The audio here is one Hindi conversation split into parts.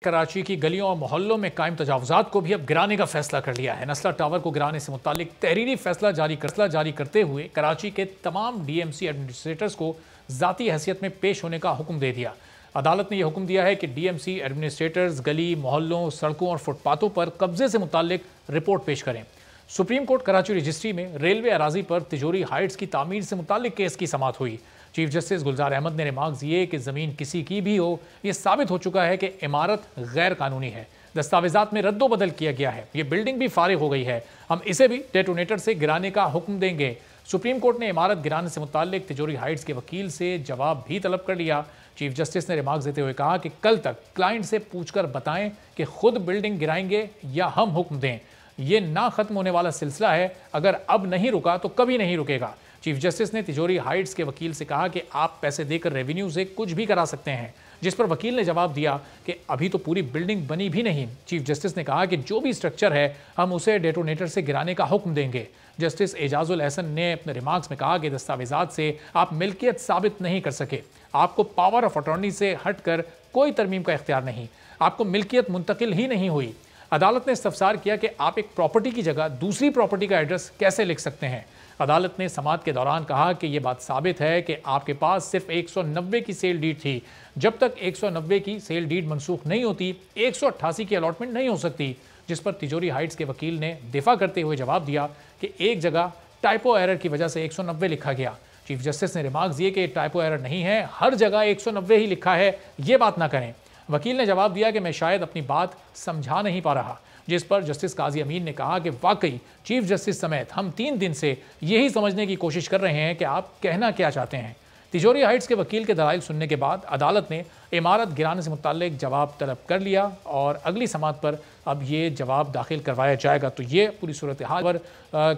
कराची की गलियों और मोहल्लों में कायम तजावुजात को भी अब गिराने का फैसला कर लिया है। नस्ला टावर को गिराने से मुतालिक तहरीरी फैसला जारी करते हुए कराची के तमाम डीएमसी एडमिनिस्ट्रेटर्स को ज़ाती हैसियत में पेश होने का हुक्म दे दिया। अदालत ने यह हुक्म दिया है कि डीएमसी एडमिनिस्ट्रेटर्स गली, मोहल्लों, सड़कों और फुटपाथों पर कब्जे से मुतालिक रिपोर्ट पेश करें। सुप्रीम कोर्ट कराची रजिस्ट्री में रेलवे अराजी पर तिजोरी हाइट्स की तामीर से मुतालिक केस की समाअत हुई। चीफ जस्टिस गुलजार अहमद ने रिमार्क्स दिए कि ज़मीन किसी की भी हो, यह साबित हो चुका है कि इमारत गैर कानूनी है, दस्तावेजात में रद्दोबदल किया गया है, ये बिल्डिंग भी फारिग हो गई है, हम इसे भी डेटोनेटर से गिराने का हुक्म देंगे। सुप्रीम कोर्ट ने इमारत गिराने से मुतालिक तिजोरी हाइट्स के वकील से जवाब भी तलब कर लिया। चीफ जस्टिस ने रिमार्क्स देते हुए कहा कि कल तक क्लाइंट से पूछकर बताएं कि खुद बिल्डिंग गिराएंगे या हम हुक्म दें। ये ना खत्म होने वाला सिलसिला है, अगर अब नहीं रुका तो कभी नहीं रुकेगा। चीफ जस्टिस ने तिजोरी हाइट्स के वकील से कहा कि आप पैसे देकर रेवेन्यू से कुछ भी करा सकते हैं, जिस पर वकील ने जवाब दिया कि अभी तो पूरी बिल्डिंग बनी भी नहीं। चीफ जस्टिस ने कहा कि जो भी स्ट्रक्चर है हम उसे डेटोनेटर से गिराने का हुक्म देंगे। जस्टिस एजाजुल एहसन ने अपने रिमार्क्स में कहा कि दस्तावेजात से आप मिल्कियत साबित नहीं कर सके, आपको पावर ऑफ अटॉर्नी से हटकर कोई तरमीम का इख्तियार नहीं, आपको मिल्कियत मुंतकिल ही नहीं हुई। अदालत ने इस्तफसार किया कि आप एक प्रॉपर्टी की जगह दूसरी प्रॉपर्टी का एड्रेस कैसे लिख सकते हैं। अदालत ने समाअत के दौरान कहा कि यह बात साबित है कि आपके पास सिर्फ 190 की सेल डीड थी। जब तक 190 की सेल डीड मनसूख नहीं होती, 188 की अलॉटमेंट नहीं हो सकती, जिस पर तिजोरी हाइट्स के वकील ने दिफा करते हुए जवाब दिया कि एक जगह टाइपो एरर की वजह से 190 लिखा गया। चीफ जस्टिस ने रिमार्क्स दिए कि टाइपो एरर नहीं है, हर जगह 190 ही लिखा है, ये बात ना करें। वकील ने जवाब दिया कि मैं शायद अपनी बात समझा नहीं पा रहा, जिस पर जस्टिस काजी अमीन ने कहा कि वाकई चीफ जस्टिस समेत हम 3 दिन से यही समझने की कोशिश कर रहे हैं कि आप कहना क्या चाहते हैं। तिजोरी हाइट्स के वकील के दलाइल सुनने के बाद अदालत ने इमारत गिराने से मुताल्लिक जवाब तलब कर लिया और अगली समाअत पर अब ये जवाब दाखिल करवाया जाएगा। तो ये पूरी सूरत हाल पर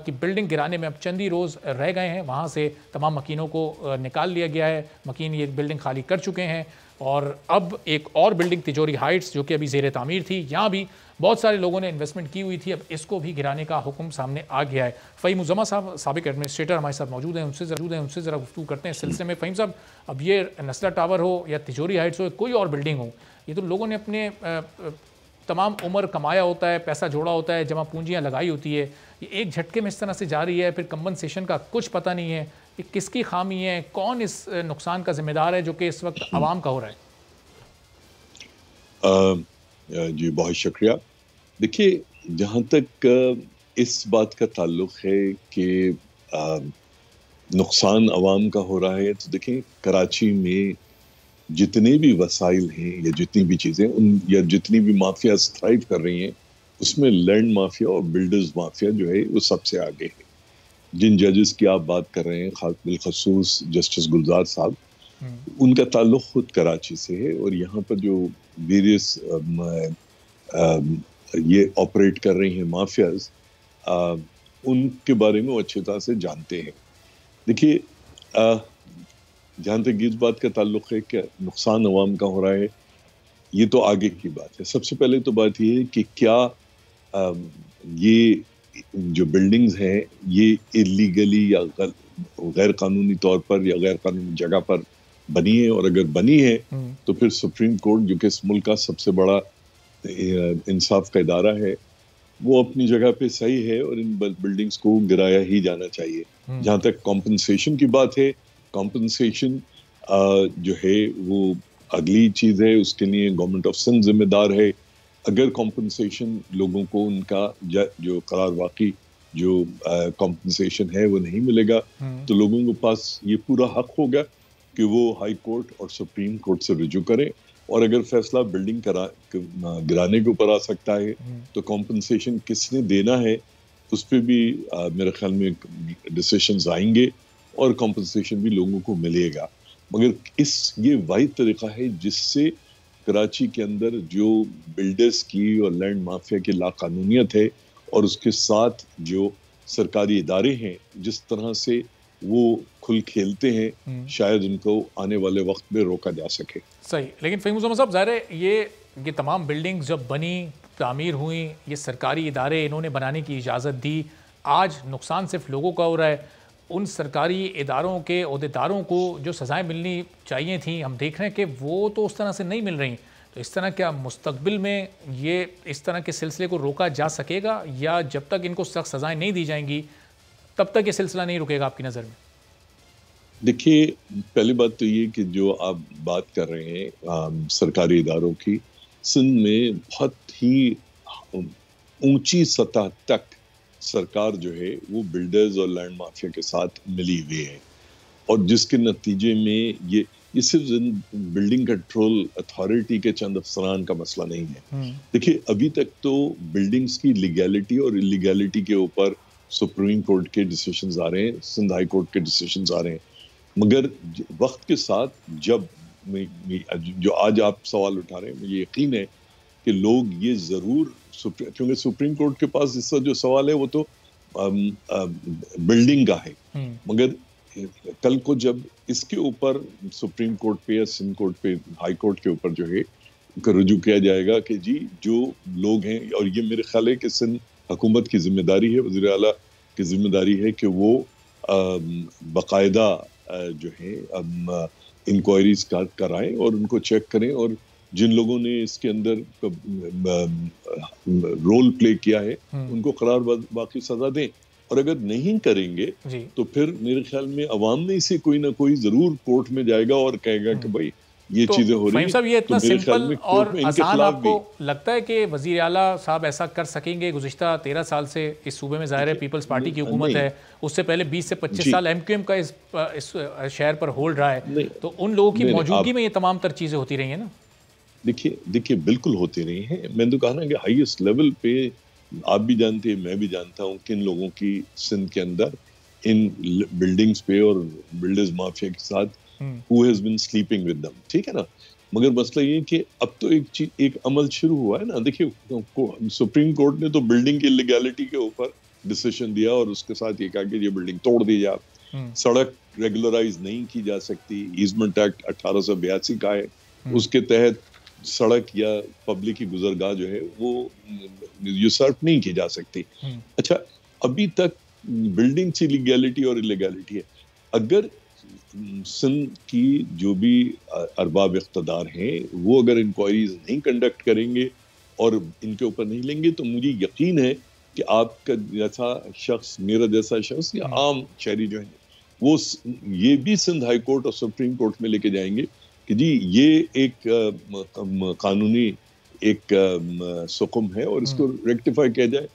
कि बिल्डिंग गिराने में अब चंद ही रोज़ रह गए हैं, वहाँ से तमाम मकीनों को निकाल लिया गया है। मकीन ये बिल्डिंग खाली कर चुके हैं और अब एक और बिल्डिंग तिजोरी हाइट्स जो कि अभी ज़ेर तामीर थी, यहाँ भी बहुत सारे लोगों ने इन्वेस्टमेंट की हुई थी, अब इसको भी गिराने का हुक्म सामने आ गया है। फ़हीम उज़्ज़मा साहब साबिक एडमिनिस्ट्रेटर हमारे साथ मौजूद हैं, उनसे ज़रा गुफ्तगू करते हैं इस सिलसिले में। फ़हीम साहब, अब ये नस्ला टावर हो या तिजोरी हाइट्स हो, कोई और बिल्डिंग हो, ये तो लोगों ने अपने तमाम उम्र कमाया होता है, पैसा जोड़ा होता है, जमा पूंजियाँ लगाई होती है, ये एक झटके में इस तरह से जा रही है, फिर कंपनसेशन का कुछ पता नहीं है, ये किसकी खामी है, कौन इस नुकसान का जिम्मेदार है जो कि इस वक्त आवाम का हो रहा है? जी बहुत शुक्रिया। देखिए, जहाँ तक इस बात का ताल्लुक है कि नुकसान आवाम का हो रहा है, तो देखें कराची में जितने भी वसाइल हैं या जितनी भी चीज़ें या जितनी भी माफिया थ्राइव कर रही हैं, उसमें लैंड माफिया और बिल्डर्स माफिया जो है वो सबसे आगे है। जिन जजेस की आप बात कर रहे हैं, बिलखसूस जस्टिस गुलजार साहब, उनका ताल्लुक खुद कराची से है और यहाँ पर जो वेरियस ये ऑपरेट कर रही हैं माफियाज, उनके बारे में वो अच्छी तरह से जानते हैं। देखिए, जहाँ तक इस बात का ताल्लुक है कि नुकसान अवाम का हो रहा है, ये तो आगे की बात है। सबसे पहले तो बात ये है कि क्या ये जो बिल्डिंग्स हैं ये इलीगली या गैर कानूनी तौर पर या गैर कानूनी जगह पर बनी है, और अगर बनी है तो फिर सुप्रीम कोर्ट जो कि इस मुल्क का सबसे बड़ा इंसाफ का इदारा है, वो अपनी जगह पे सही है और इन बिल्डिंग्स को गिराया ही जाना चाहिए। जहाँ तक कॉम्पनसेशन की बात है, कॉम्पनसेशन जो है वो अगली चीज़ है, उसके लिए गवर्नमेंट ऑफ सिंध जिम्मेदार है। अगर कॉम्पनसेशन लोगों को उनका जो करार वाकई जो कॉम्पनसेशन है वो नहीं मिलेगा, तो लोगों के पास ये पूरा हक होगा कि वो हाई कोर्ट और सुप्रीम कोर्ट से रुजू करें, और अगर फैसला बिल्डिंग गिराने के ऊपर आ सकता है तो कॉम्पनसेशन किसने देना है उस पर भी मेरे ख्याल में डिसीशंस आएंगे और कॉम्पनसेशन भी लोगों को मिलेगा। मगर ये वाहिद तरीका है जिससे कराची के अंदर जो बिल्डर्स की और लैंड माफिया की लाकानूनियत है और उसके साथ जो सरकारी इदारे हैं जिस तरह से वो खुल खेलते हैं, शायद उनको आने वाले वक्त में रोका जा सके। सही, लेकिन फ़हीम उज़्ज़मा साहब, ज़ाहिर है ये तमाम बिल्डिंग्स जब बनी, तामीर हुई, ये सरकारी इदारे इन्होंने बनाने की इजाज़त दी, आज नुकसान सिर्फ लोगों का हो रहा है। उन सरकारी इदारों के ओहदेदारों को जो सज़ाएं मिलनी चाहिए थी, हम देख रहे हैं कि वो तो उस तरह से नहीं मिल रही। तो तो इस तरह क्या मुस्तकबिल में ये इस तरह के सिलसिले को रोका जा सकेगा, या जब तक इनको सख्त सजाएं नहीं दी जाएंगी तब तक ये सिलसिला नहीं रुकेगा आपकी नज़र में? देखिए, पहली बात तो ये कि जो आप बात कर रहे हैं सरकारी इदारों की, सिंध में बहुत ही ऊंची सतह तक सरकार जो है वो बिल्डर्स और लैंड माफिया के साथ मिली हुई है, और जिसके नतीजे में ये सिर्फ बिल्डिंग कंट्रोल अथॉरिटी के चंद अफसरान का मसला नहीं है। देखिए, अभी तक तो बिल्डिंग्स की लीगैलिटी और इलीगैलिटी के ऊपर सुप्रीम कोर्ट के डिसीजंस आ रहे हैं, सिंध हाई कोर्ट के डिसीजंस आ रहे हैं, मगर वक्त के साथ जब जो आज आप सवाल उठा रहे हैं, मुझे यकीन है कि लोग ये जरूर, क्योंकि सुप्रीम कोर्ट के पास इसका जो सवाल है वो तो बिल्डिंग का है, मगर कल को जब इसके ऊपर सुप्रीम कोर्ट पे या सिंध कोर्ट पे, हाई कोर्ट के ऊपर जो है रुजू किया जाएगा कि जी जो लोग हैं, और ये मेरे ख्याल है कि सिंध हुकूमत की जिम्मेदारी है, वज़ीर आला की जिम्मेदारी है कि वो बाकायदा जो है इंक्वायरीज कराएं और उनको चेक करें, और जिन लोगों ने इसके अंदर रोल प्ले किया है उनको करार बाकी सजा दें, और अगर नहीं करेंगे तो फिर मेरे ख्याल में अवाम में से कोई ना कोई जरूर कोर्ट में जाएगा और कहेगा कि भाई ये चीजें हो रही हैं। ये इतना सिंपल और आसान आपको लगता है कि वजीर आला साहब ऐसा कर सकेंगे? गुज़िश्ता 13 साल से इस सूबे में ज़ाहिर है पीपल्स पार्टी की हुकूमत है, उससे पहले 20 से 25 साल एमक्यूएम का इस शहर पर होल्ड रहा है, तो उन लोगों की मौजूदगी में ये तमाम तर चीज़ें होती रही हैं ना? देखिए बिल्कुल होती रही हैं। मैंने तो कहा ना कि हाईएस्ट लेवल पे आप भी जानते हैं, मैं भी जानता हूँ किन लोगों की सिंध के अंदर इन बिल्डिंग्स पे और बिल्डर्स माफिया के साथ who has been sleeping with them, ठीक है ना। मगर मसला ये कि अब तो एक अमल शुरू हुआ है ना। देखिए, सुप्रीम कोर्ट ने तो बिल्डिंग की इलीगैलिटी के ऊपर डिसीजन दिया और उसके साथ ये कहा कि ये बिल्डिंग तोड़ दी जाए, सड़क रेगुलराइज नहीं की जा सकती। ईजमेंट एक्ट 1882 का है, उसके तहत सड़क या पब्लिक की गुजरगाह जो है वो यूसर्फ नहीं की जा सकती। अच्छा, अभी तक बिल्डिंग की लीगैलिटी और इलीगैलिटी है। अगर सिंध की जो भी अरबाब इख्तदार हैं वो अगर इंक्वायरीज नहीं कंडक्ट करेंगे और इनके ऊपर नहीं लेंगे, तो मुझे यकीन है कि आपका जैसा शख्स, मेरा जैसा शख्स या आम शहरी जो है वो ये भी सिंध हाई कोर्ट और सुप्रीम कोर्ट में लेके जाएंगे कि जी ये एक कानूनी एक सुकुम है और इसको रेक्टिफाई किया जाए।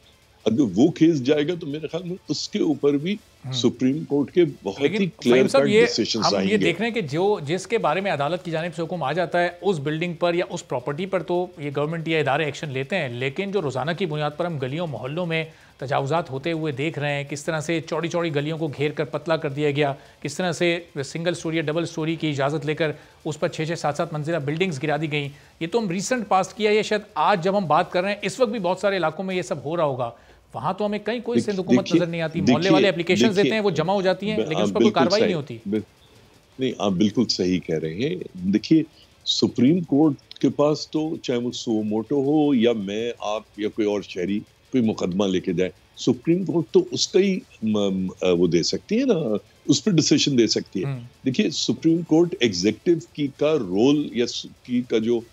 अगर वो केस जाएगा तो मेरे ख्याल में उसके ऊपर भी सुप्रीम कोर्ट के बहुत ही क्लियर कट डिसीजंस आएंगे। ये देख रहे हैं कि जिसके बारे में अदालत की जानिब से हुक्म आ जाता है उस बिल्डिंग पर या उस प्रॉपर्टी पर तो ये गवर्नमेंट या इदारे एक्शन लेते हैं, लेकिन जो रोज़ाना की बुनियाद पर हम गलियों मोहल्लों में तजावुज़ात होते हुए देख रहे हैं, किस तरह से चौड़ी चौड़ी गलियों को घेर कर पतला कर दिया गया, किस तरह से सिंगल स्टोरी या डबल स्टोरी की इजाज़त लेकर उस पर 6-6, 7-7 मंजिला बिल्डिंग्स गिरा दी गई। ये तो हम रिसेंट पास किया, ये शायद आज जब हम बात कर रहे हैं इस वक्त भी बहुत सारे इलाकों में ये सब हो रहा होगा। वहां तो हमें कहीं कोई सिंध हुकूमत नजर नहीं आती। मोहल्ले वाले एप्लीकेशंस देते हैं, वो जमा हो जाती हैं, लेकिन उस पर कोई कार्रवाई नहीं होती। नहीं, आप बिल्कुल सही कह रहे हैं। देखिए, सुप्रीम कोर्ट के पास तो चाहे वो सो मोटो हो या मैं, आप या कोई और शहरी कोई मुकदमा लेके जाए, सुप्रीम कोर्ट तो उसका ही वो दे सकती है ना, उस पर डिसीजन दे सकती है। देखिए, सुप्रीम कोर्ट एग्जीक्यूटिव की का रोल या की का जो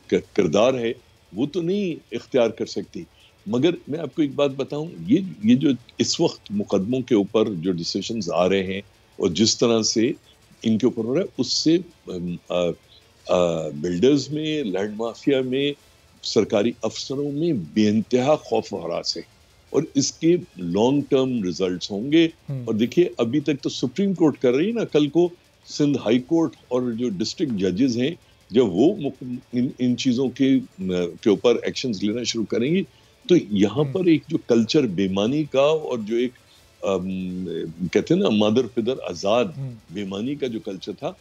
किरदार है वो तो नहीं इख्तियार कर सकती। मगर मैं आपको एक बात बताऊं, ये जो इस वक्त मुकदमों के ऊपर जो डिसीजंस आ रहे हैं और जिस तरह से इनके ऊपर हो रहा है, उससे बिल्डर्स में, लैंड माफिया में, सरकारी अफसरों में बेइंतहा खौफ और हरास है और इसके लॉन्ग टर्म रिजल्ट्स होंगे। और देखिए, अभी तक तो सुप्रीम कोर्ट कर रही है ना, कल को सिंध हाई कोर्ट और जो डिस्ट्रिक्ट जजेस हैं जब वो इन चीजों के ऊपर एक्शंस लेना शुरू करेंगी, तो यहाँ पर एक जो कल्चर बेईमानी का और जो एक कहते हैं ना मदर फिदर आजाद बेईमानी का जो कल्चर था,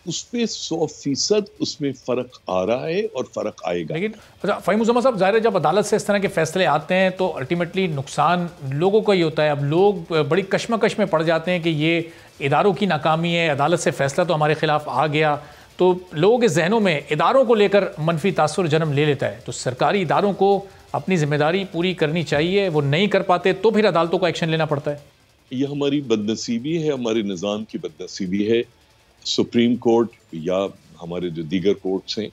उस पे 100% उसमें फर्क आ रहा है और फर्क आएगा। लेकिन अच्छा फ़हीम उज़्ज़मा साहब, ज़ाहिर है जब अदालत से इस तरह के फैसले आते हैं तो अल्टीमेटली नुकसान लोगों का ही होता है। अब लोग बड़ी कश्मकश में पड़ जाते हैं कि ये इदारों की नाकामी है, अदालत से फैसला तो हमारे खिलाफ आ गया, तो लोगों के जहनों में इदारों को लेकर मनफी तासुर जन्म ले लेता है। तो सरकारी इदारों को अपनी जिम्मेदारी पूरी करनी चाहिए, वो नहीं कर पाते तो फिर अदालतों को एक्शन लेना पड़ता है। ये हमारी बदनसीबी है, हमारे निज़ाम की बदनसीबी है। सुप्रीम कोर्ट या हमारे जो दीगर कोर्ट्स हैं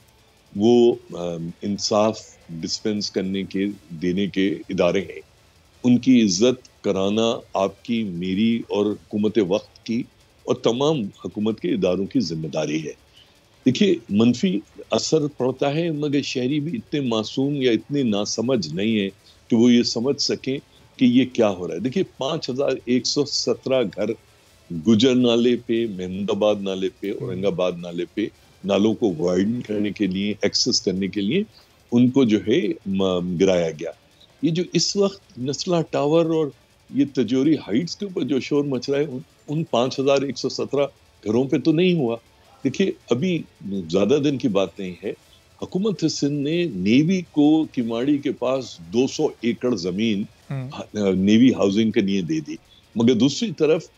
वो इंसाफ डिस्पेंस देने के इदारे हैं, उनकी इज्जत कराना आपकी, मेरी और हुकूमत वक्त की और तमाम हुकूमत के इदारों की जिम्मेदारी है। देखिए, मंफी असर पड़ता है, मगर शहरी भी इतने मासूम या इतने नासमझ नहीं है कि वो ये समझ सकें कि ये क्या हो रहा है। देखिए, 5117 घर गुजर नाले पे, मेहमदाबाद नाले पे, औरंगाबाद नाले पे नालों को वाइडन करने के लिए, एक्सेस करने के लिए उनको जो है गिराया गया। ये जो इस वक्त नस्ला टावर और ये तजोरी हाइट्स के ऊपर जो शोर मच रहा है, उन 5117 घरों पे तो नहीं हुआ। देखिए, अभी ज्यादा दिन की बात नहीं है, हुकूमत सिंध ने नेवी को किमाड़ी के पास 200 एकड़ जमीन नेवी हाउसिंग के लिए दे दी, मगर दूसरी तरफ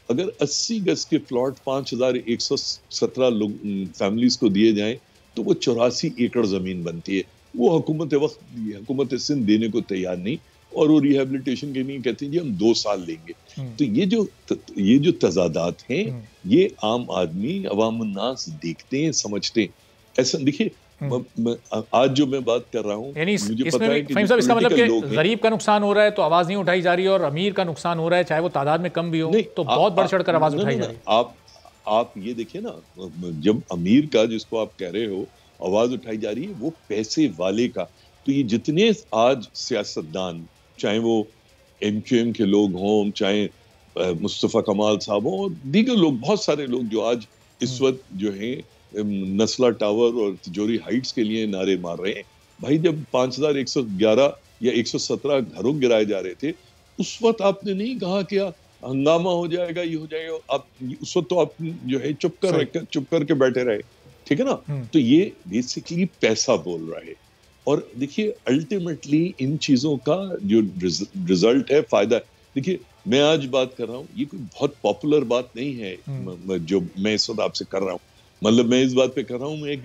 अगर 80 गज के प्लॉट 5117 लोग फैमिलीज को दिए जाएं तो वो 84 एकड़ जमीन बनती है। वो हुकूमत सिंध देने को तैयार नहीं, और वो रिहेबिलिटेशन के लिए कहते हैं जी हम 2 साल लेंगे। तो ये जो तजादात हैं, ये आम आदमी, अवाम उन्नास देखते हैं, समझते हैं। ऐसा देखिए, आज जो मैं बात कर रहा हूँ, मुझे पता है कि फहीम साहब, इसका मतलब कि गरीब का नुकसान हो रहा है तो आवाज नहीं उठाई जा रही है, और अमीर का नुकसान हो रहा है चाहे वो तादाद में कम भी हो तो बहुत बढ़ चढ़कर आवाज उठाई जा रही है। आप ये देखिए ना, जब अमीर का, जिसको आप कह रहे हो, आवाज उठाई जा रही है, वो पैसे वाले का। तो ये जितने आज सियासतदान, चाहे वो MQM के लोग हों, चाहे मुस्तफा कमाल साहब हों, और दीगर लोग, बहुत सारे लोग जो आज इस वक्त जो है नस्ला टावर और तिजोरी हाइट्स के लिए नारे मार रहे हैं। भाई, जब 5111 या 117 घरों गिराए जा रहे थे, उस वक्त आपने नहीं कहा कि हंगामा हो जाएगा, ये हो जाएगा। आप उस वक्त तो आप जो है चुप करके बैठे रहे, ठीक है ना। तो ये बेसिकली पैसा बोल रहा है। और देखिए, अल्टीमेटली इन चीजों का जो रिजल्ट है, फायदा, देखिए मैं आज बात कर रहा हूँ, ये कोई बहुत पॉपुलर बात नहीं है जो मैं इस वक्त आपसे कर रहा हूँ। मतलब मैं इस बात पे कर रहा हूँ, मैं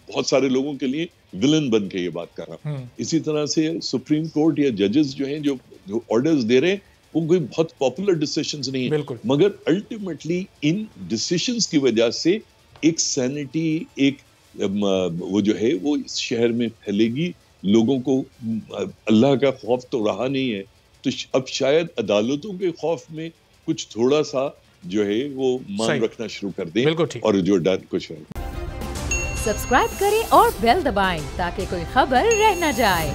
बहुत सारे लोगों के लिए विलन बन के ये बात कर रहा हूँ। इसी तरह से सुप्रीम कोर्ट या जजेस जो हैं, जो ऑर्डर्स दे रहे हैं, वो कोई बहुत पॉपुलर डिसीजंस नहीं है, मगर अल्टीमेटली इन डिसीजंस की वजह से एक सैनिटी, एक वो जो है वो इस शहर में फैलेगी। लोगों को अल्लाह का खौफ तो रहा नहीं है, तो अब शायद अदालतों के खौफ में कुछ थोड़ा सा जो है वो मान रखना शुरू कर दें, और जो डर कुछ है। सब्सक्राइब करें और बेल दबाएं ताकि कोई खबर रह न जाए।